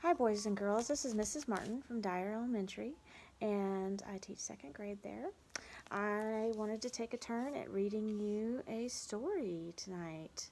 Hi boys and girls, this is Mrs. Martin from Dyer Elementary and I teach second grade there. I wanted to take a turn at reading you a story tonight.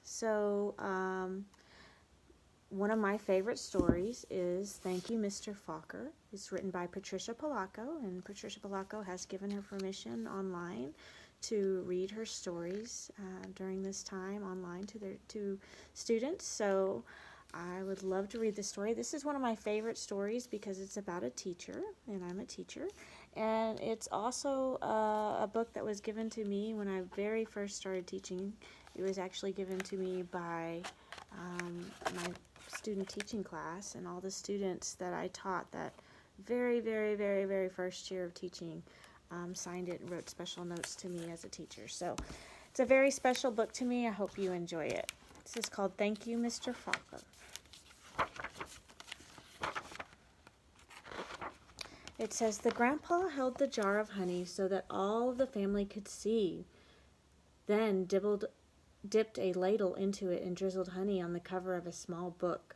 One of my favorite stories is Thank You, Mr. Falker. It's written by Patricia Polacco, and Patricia Polacco has given her permission online to read her stories during this time online to students. So I would love to read the story. This is one of my favorite stories because it's about a teacher, and I'm a teacher. And it's also a book that was given to me when I very first started teaching. It was actually given to me by my student teaching class, and all the students that I taught that very first year of teaching signed it and wrote special notes to me as a teacher. So it's a very special book to me. I hope you enjoy it. This is called Thank You, Mr. Falker. It says, the grandpa held the jar of honey so that all of the family could see, then dipped a ladle into it and drizzled honey on the cover of a small book.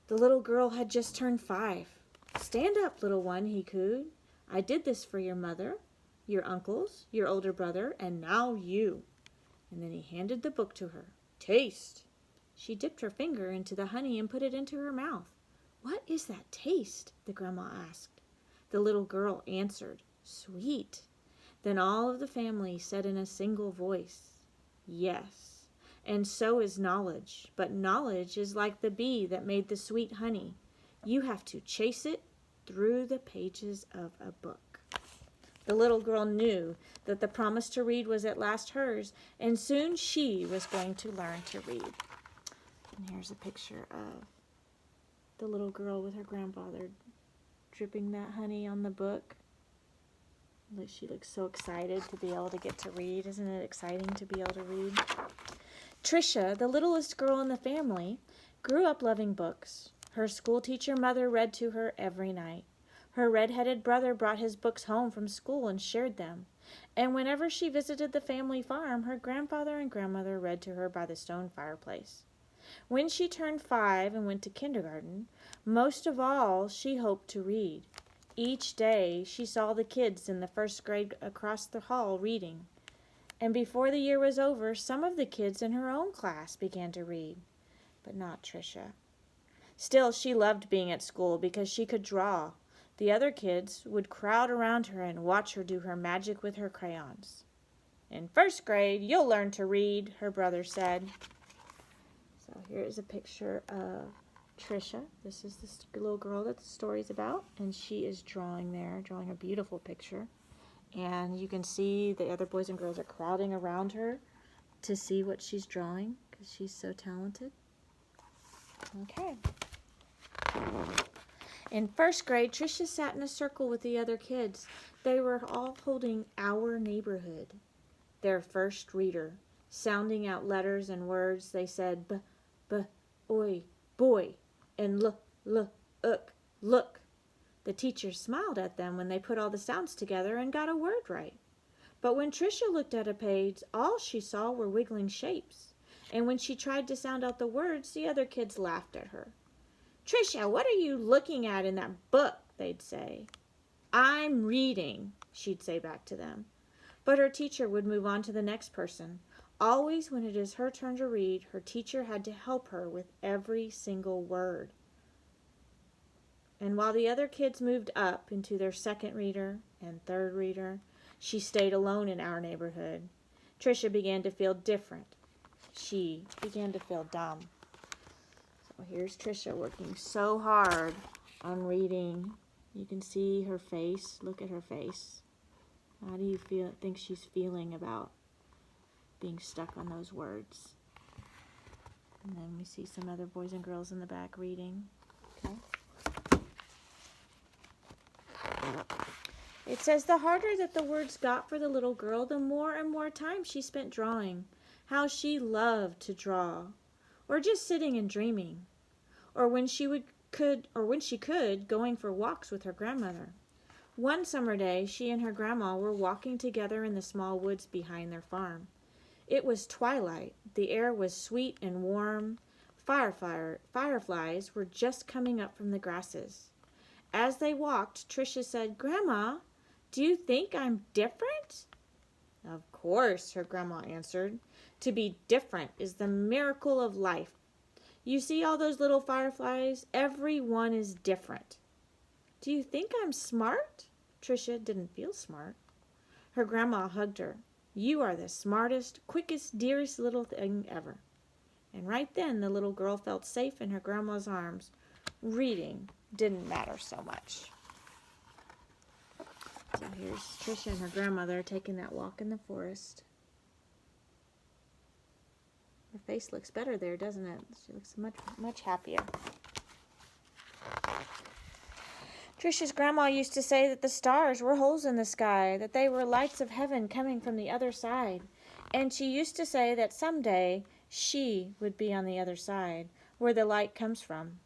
The little girl had just turned 5. Stand up, little one, he cooed. I did this for your mother, your uncles, your older brother, and now you. And then he handed the book to her. Taste. She dipped her finger into the honey and put it into her mouth. What is that taste? The grandma asked. The little girl answered, sweet. Then all of the family said in a single voice, yes. And so is knowledge, but knowledge is like the bee that made the sweet honey. You have to chase it through the pages of a book. The little girl knew that the promise to read was at last hers, and soon she was going to learn to read. And here's a picture of the little girl with her grandfather dripping that honey on the book. She looks so excited to be able to get to read. Isn't it exciting to be able to read? Tricia, the littlest girl in the family, grew up loving books. Her school teacher mother read to her every night. Her red-headed brother brought his books home from school and shared them. And whenever she visited the family farm, her grandfather and grandmother read to her by the stone fireplace. When she turned 5 and went to kindergarten, most of all she hoped to read. Each day she saw the kids in the first grade across the hall reading. And before the year was over, some of the kids in her own class began to read, but not Tricia. Still, she loved being at school because she could draw. The other kids would crowd around her and watch her do her magic with her crayons. In first grade, you'll learn to read, her brother said. So here is a picture of Tricia. This is the little girl that the story's about, and she is drawing a beautiful picture. And you can see the other boys and girls are crowding around her to see what she's drawing because she's so talented. Okay. In first grade, Tricia sat in a circle with the other kids. They were all holding Our Neighborhood, their first reader. Sounding out letters and words, they said b, oi, boy, and look. The teacher smiled at them when they put all the sounds together and got a word right. But when Tricia looked at a page, all she saw were wiggling shapes. And when she tried to sound out the words, the other kids laughed at her. Tricia, what are you looking at in that book? They'd say. I'm reading, she'd say back to them. But her teacher would move on to the next person. Always when it is her turn to read, her teacher had to help her with every single word. And while the other kids moved up into their second reader and third reader, she stayed alone in Our Neighborhood. Tricia began to feel different. She began to feel dumb. So here's Tricia working so hard on reading. You can see her face. Look at her face. How do you think she's feeling about being stuck on those words? And then we see some other boys and girls in the back reading. Okay. It says, the harder that the words got for the little girl, the more and more time she spent drawing. How she loved to draw. Or just sitting and dreaming. Or when she could, going for walks with her grandmother. One summer day, she and her grandma were walking together in the small woods behind their farm. It was twilight. The air was sweet and warm. Fireflies were just coming up from the grasses. As they walked, Tricia said, "Grandma, do you think I'm different?" "Of course," her grandma answered. "To be different is the miracle of life. You see all those little fireflies? Every one is different." "Do you think I'm smart?" Tricia didn't feel smart. Her grandma hugged her. "You are the smartest, quickest, dearest little thing ever." And right then the little girl felt safe in her grandma's arms. Reading didn't matter so much. So here's Tricia and her grandmother taking that walk in the forest. Her face looks better there, doesn't it? She looks much happier. Tricia's grandma used to say that the stars were holes in the sky, that they were lights of heaven coming from the other side. And she used to say that someday she would be on the other side, where the light comes from.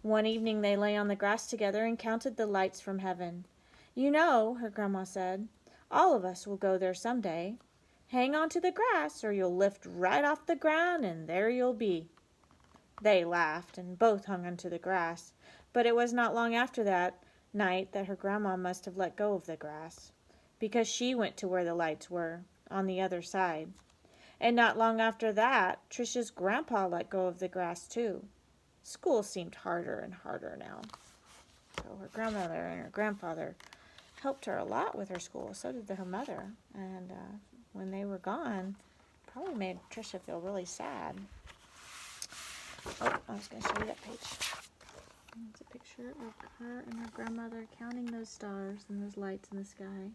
One evening they lay on the grass together and counted the lights from heaven. "You know," her grandma said, "all of us will go there someday. Hang on to the grass or you'll lift right off the ground and there you'll be." They laughed and both hung onto the grass, but it was not long after that night that her grandma must have let go of the grass, because she went to where the lights were, on the other side. And not long after that, Tricia's grandpa let go of the grass too. School seemed harder and harder now. So her grandmother and her grandfather helped her a lot with her school. So did her mother. And when they were gone, probably made Tricia feel really sad. Oh, I was going to show you that page. It's a picture of her and her grandmother counting those stars and those lights in the sky.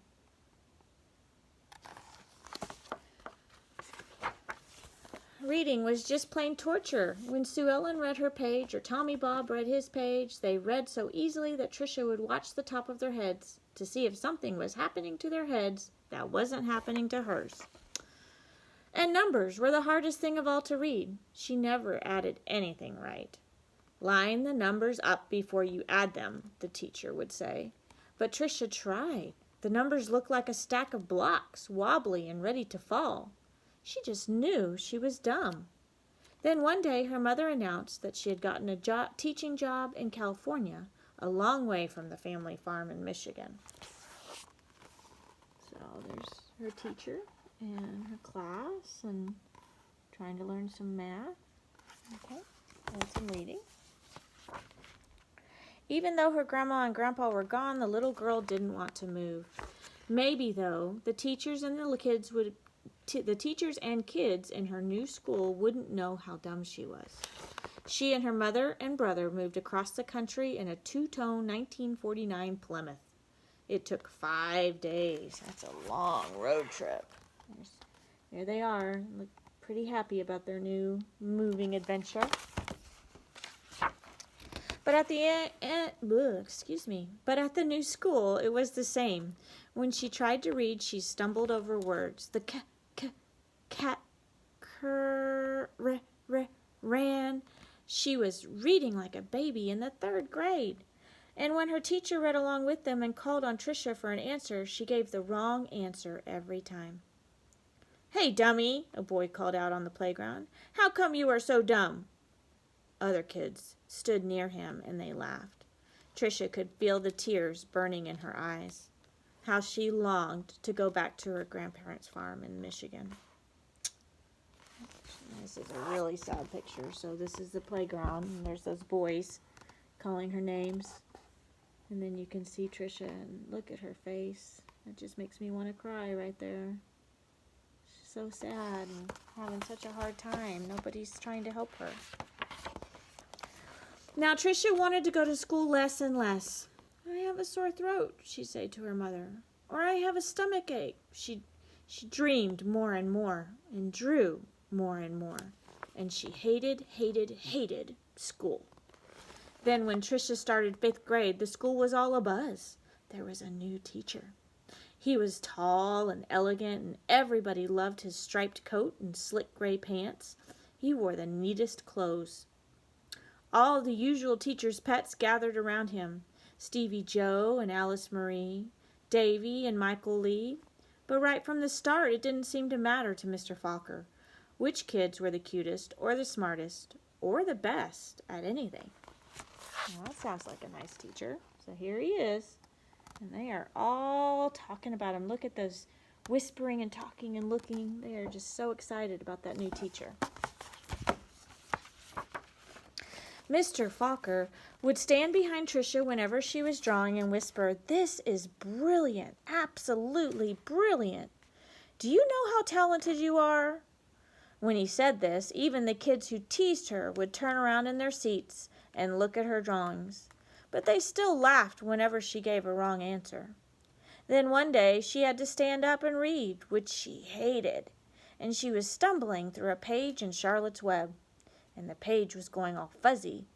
Reading was just plain torture. When Sue Ellen read her page or Tommy Bob read his page, they read so easily that Tricia would watch the top of their heads to see if something was happening to their heads that wasn't happening to hers. And numbers were the hardest thing of all to read. She never added anything right. "Line the numbers up before you add them," the teacher would say. But Tricia tried. The numbers looked like a stack of blocks, wobbly and ready to fall. She just knew she was dumb. Then one day her mother announced that she had gotten a teaching job in California, a long way from the family farm in Michigan. So there's her teacher and her class and trying to learn some math. Okay, and some reading. Even though her grandma and grandpa were gone, the little girl didn't want to move. Maybe, though, the teachers and kids in her new school wouldn't know how dumb she was. She and her mother and brother moved across the country in a two-tone 1949 Plymouth. It took 5 days. That's a long road trip. There they are, look pretty happy about their new moving adventure. But at the new school, it was the same. When she tried to read, she stumbled over words. The cat ran. She was reading like a baby in the 3rd grade. And when her teacher read along with them and called on Tricia for an answer, she gave the wrong answer every time. "Hey, dummy," a boy called out on the playground. "How come you are so dumb?" Other kids stood near him and they laughed. Tricia could feel the tears burning in her eyes. How she longed to go back to her grandparents' farm in Michigan. This is a really sad picture. So this is the playground, and there's those boys calling her names. And then you can see Tricia, and look at her face. It just makes me want to cry right there. She's so sad and having such a hard time. Nobody's trying to help her. Now Tricia wanted to go to school less and less. "I have a sore throat," she'd say to her mother. Or "I have a stomach ache." She dreamed more and more and drew more and more. And she hated school. Then when Tricia started 5th grade, the school was all abuzz. There was a new teacher. He was tall and elegant, and everybody loved his striped coat and slick gray pants. He wore the neatest clothes. All the usual teacher's pets gathered around him. Stevie Joe and Alice Marie, Davy and Michael Lee. But right from the start, it didn't seem to matter to Mr. Falker which kids were the cutest or the smartest or the best at anything. Well, that sounds like a nice teacher. So here he is. And they are all talking about him. Look at those whispering and talking and looking. They are just so excited about that new teacher. Mr. Falker would stand behind Tricia whenever she was drawing and whisper, "This is brilliant, absolutely brilliant. Do you know how talented you are?" When he said this, even the kids who teased her would turn around in their seats and look at her drawings. But they still laughed whenever she gave a wrong answer. Then one day she had to stand up and read, which she hated, and she was stumbling through a page in Charlotte's Web, and the page was going all fuzzy.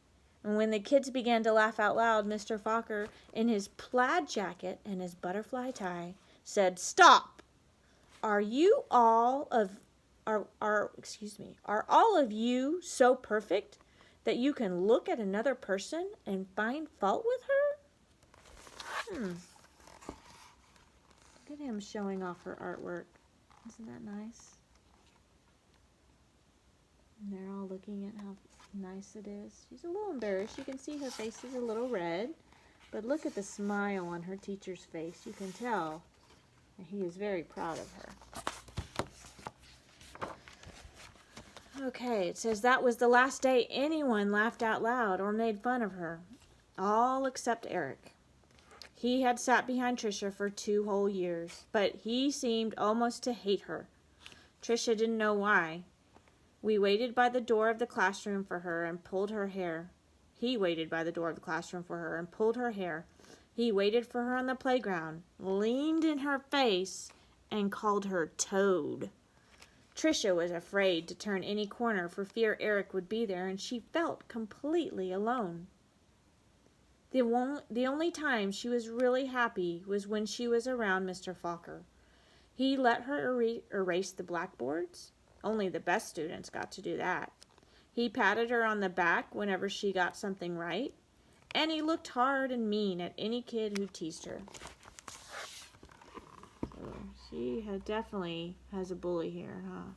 And when the kids began to laugh out loud, Mr. Falker, in his plaid jacket and his butterfly tie, said, "Stop! Are all of you so perfect that you can look at another person and find fault with her?" Look at him showing off her artwork. Isn't that nice? And they're all looking at how nice it is. She's a little embarrassed. You can see her face is a little red. But look at the smile on her teacher's face. You can tell that he is very proud of her. Okay, it says that was the last day anyone laughed out loud or made fun of her. All except Eric. He had sat behind Tricia for 2 whole years, but he seemed almost to hate her. Tricia didn't know why. We waited by the door of the classroom for her and pulled her hair. He waited by the door of the classroom for her and pulled her hair. He waited for her on the playground, leaned in her face, and called her Toad. Tricia was afraid to turn any corner for fear Eric would be there, and she felt completely alone. The only time she was really happy was when she was around Mr. Falker. He let her erase the blackboards. Only the best students got to do that. He patted her on the back whenever she got something right, and he looked hard and mean at any kid who teased her. So she definitely has a bully here, huh?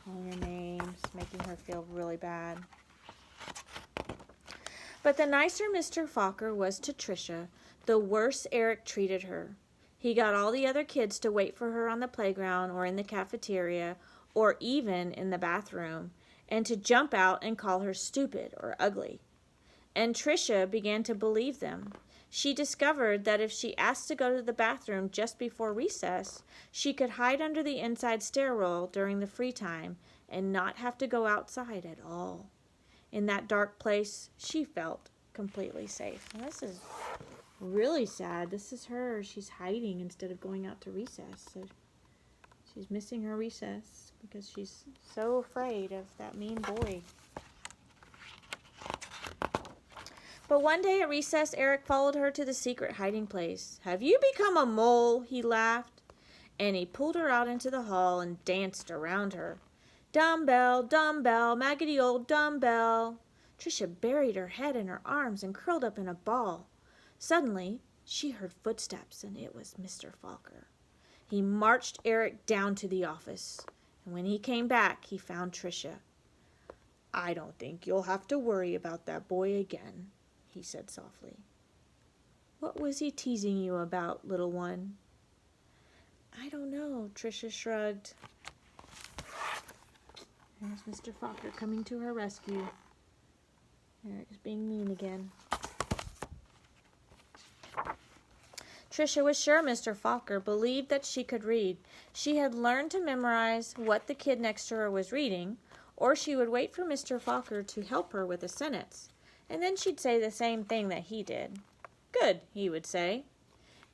Calling her names, making her feel really bad. But the nicer Mr. Falker was to Tricia, the worse Eric treated her. He got all the other kids to wait for her on the playground or in the cafeteria or even in the bathroom, and to jump out and call her stupid or ugly. And Tricia began to believe them. She discovered that if she asked to go to the bathroom just before recess, she could hide under the inside stairwell during the free time and not have to go outside at all. In that dark place, she felt completely safe. And this is really sad. This is her. She's hiding instead of going out to recess. So she's missing her recess because she's so afraid of that mean boy. But one day at recess, Eric followed her to the secret hiding place. "Have you become a mole?" he laughed. And he pulled her out into the hall and danced around her. "Dumbbell, dumbbell, maggoty old dumbbell." Tricia buried her head in her arms and curled up in a ball. Suddenly, she heard footsteps, and it was Mr. Falker. He marched Eric down to the office, and when he came back, he found Tricia. "I don't think you'll have to worry about that boy again," he said softly. "What was he teasing you about, little one?" "I don't know," Tricia shrugged. There's Mr. Falker coming to her rescue. Eric's being mean again. Tricia was sure Mr. Falker believed that she could read. She had learned to memorize what the kid next to her was reading, or she would wait for Mr. Falker to help her with a sentence, and then she'd say the same thing that he did. "Good," he would say.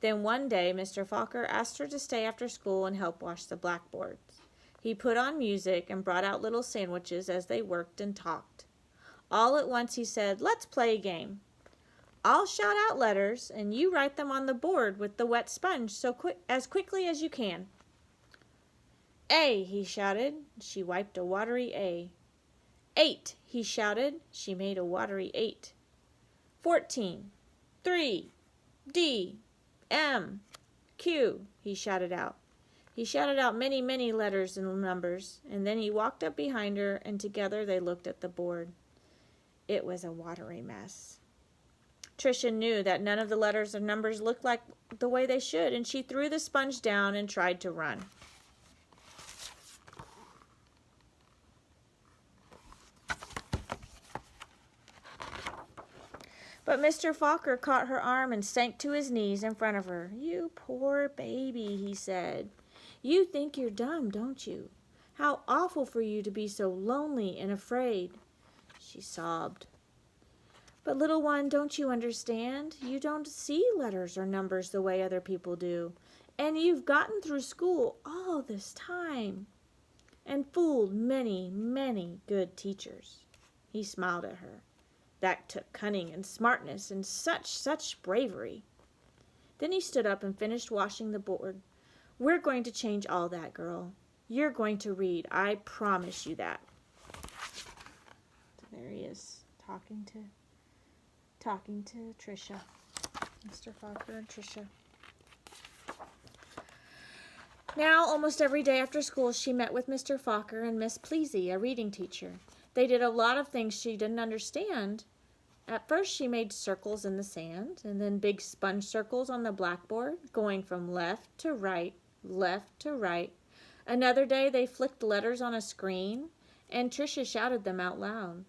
Then one day Mr. Falker asked her to stay after school and help wash the blackboards. He put on music and brought out little sandwiches as they worked and talked. All at once he said, "Let's play a game. I'll shout out letters, and you write them on the board with the wet sponge as quickly as you can." "A," he shouted. She wiped a watery A. 8, he shouted. She made a watery 8. 14. 3. D. M. Q, he shouted out. He shouted out many, many letters and numbers, and then he walked up behind her, and together they looked at the board. It was a watery mess. Tricia knew that none of the letters or numbers looked like the way they should, and she threw the sponge down and tried to run. But Mr. Falker caught her arm and sank to his knees in front of her. "You poor baby," he said. "You think you're dumb, don't you? How awful for you to be so lonely and afraid." She sobbed. "But little one, don't you understand? You don't see letters or numbers the way other people do. And you've gotten through school all this time and fooled many, many good teachers." He smiled at her. "That took cunning and smartness and such bravery." Then he stood up and finished washing the board. "We're going to change all that, girl. You're going to read. I promise you that." So there he is, talking to Tricia. Mr. Falker and Tricia. Now, almost every day after school, she met with Mr. Falker and Miss Pleasy, a reading teacher. They did a lot of things she didn't understand. At first, she made circles in the sand, and then big sponge circles on the blackboard, going from left to right, left to right. Another day, they flicked letters on a screen, and Tricia shouted them out loud.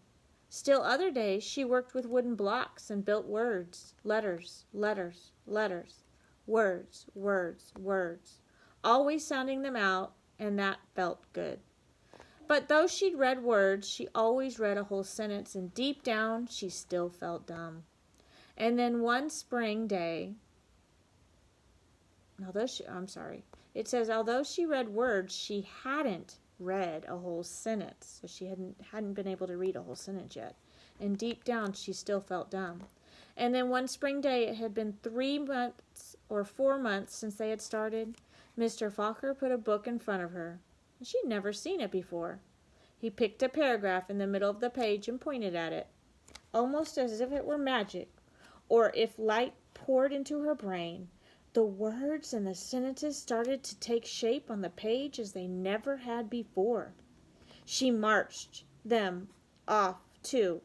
Still other days, she worked with wooden blocks and built words, letters, letters, letters, words, words, words, always sounding them out, and that felt good. But though she'd read words, she always read a whole sentence, and deep down, she still felt dumb. And then one spring day, it says, although she read words, she hadn't read a whole sentence. So she hadn't been able to read a whole sentence yet. And deep down, she still felt dumb. And then one spring day, it had been 3 months or 4 months since they had started. Mr. Falker put a book in front of her. She'd never seen it before. He picked a paragraph in the middle of the page and pointed at it, almost as if it were magic, or if light poured into her brain. The words and the sentences started to take shape on the page as they never had before. She marched them off, too.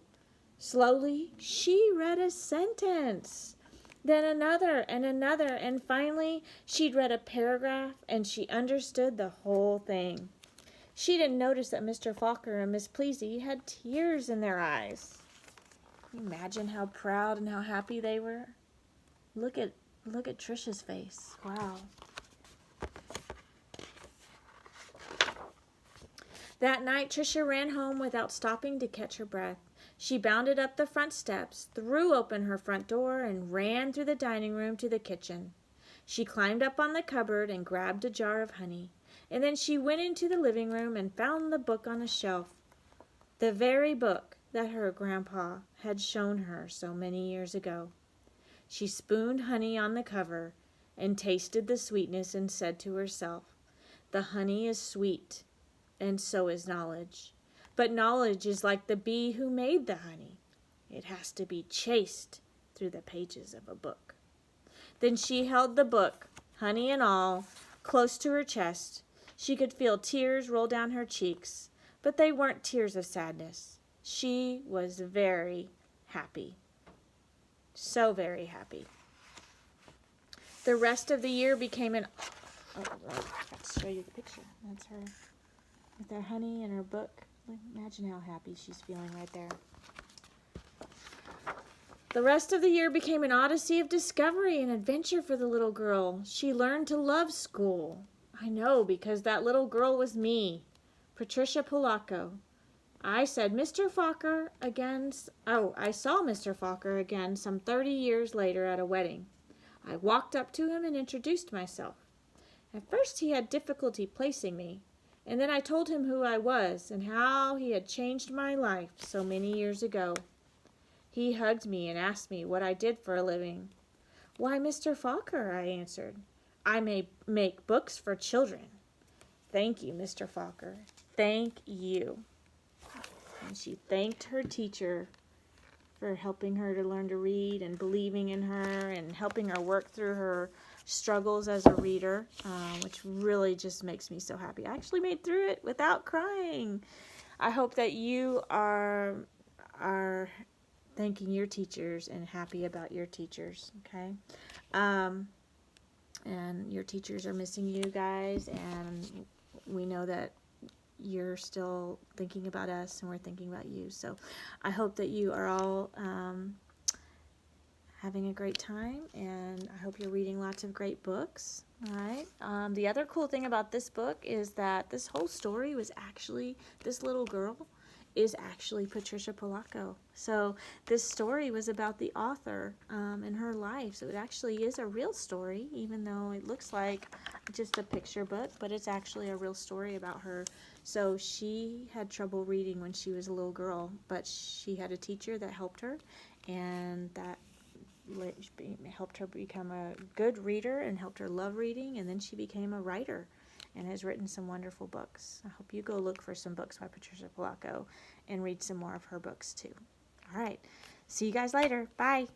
Slowly, she read a sentence, then another and another, and finally she'd read a paragraph and she understood the whole thing. She didn't notice that Mr. Falker and Miss Pleasy had tears in their eyes. Can you imagine how proud and how happy they were? Look at Tricia's face. Wow. That night, Tricia ran home without stopping to catch her breath. She bounded up the front steps, threw open her front door, and ran through the dining room to the kitchen. She climbed up on the cupboard and grabbed a jar of honey, and then she went into the living room and found the book on a shelf, the very book that her grandpa had shown her so many years ago. She spooned honey on the cover and tasted the sweetness and said to herself, "The honey is sweet, and so is knowledge. But knowledge is like the bee who made the honey. It has to be chased through the pages of a book." Then she held the book, honey and all, close to her chest. She could feel tears roll down her cheeks, but they weren't tears of sadness. She was very happy. So very happy. The rest of the year became an... Let's show you the picture. That's her with her honey and her book. Imagine how happy she's feeling right there. The rest of the year became an odyssey of discovery and adventure for the little girl. She learned to love school. I know, because that little girl was me, Patricia Polacco. I said Mr. Falker again. I saw Mr. Falker again some 30 years later at a wedding. I walked up to him and introduced myself. At first he had difficulty placing me, and then I told him who I was and how he had changed my life so many years ago. He hugged me and asked me what I did for a living. "Why, Mr. Falker," I answered. "I may make books for children." "Thank you, Mr. Falker. Thank you." And she thanked her teacher for helping her to learn to read and believing in her and helping her work through her struggles as a reader, which really just makes me so happy. I actually made through it without crying. I hope that you are thanking your teachers and happy about your teachers, okay? And your teachers are missing you guys, and we know that you're still thinking about us and we're thinking about you. So I hope that you are all having a great time, and I hope you're reading lots of great books. All right. The other cool thing about this book is that this whole story was actually, this little girl is actually Patricia Polacco. So this story was about the author and her life. So it actually is a real story, even though it looks like just a picture book, but it's actually a real story about her. So she had trouble reading when she was a little girl, but she had a teacher that helped her, and that helped her become a good reader and helped her love reading, and then she became a writer and has written some wonderful books. I hope you go look for some books by Patricia Polacco and read some more of her books too. All right. See you guys later. Bye.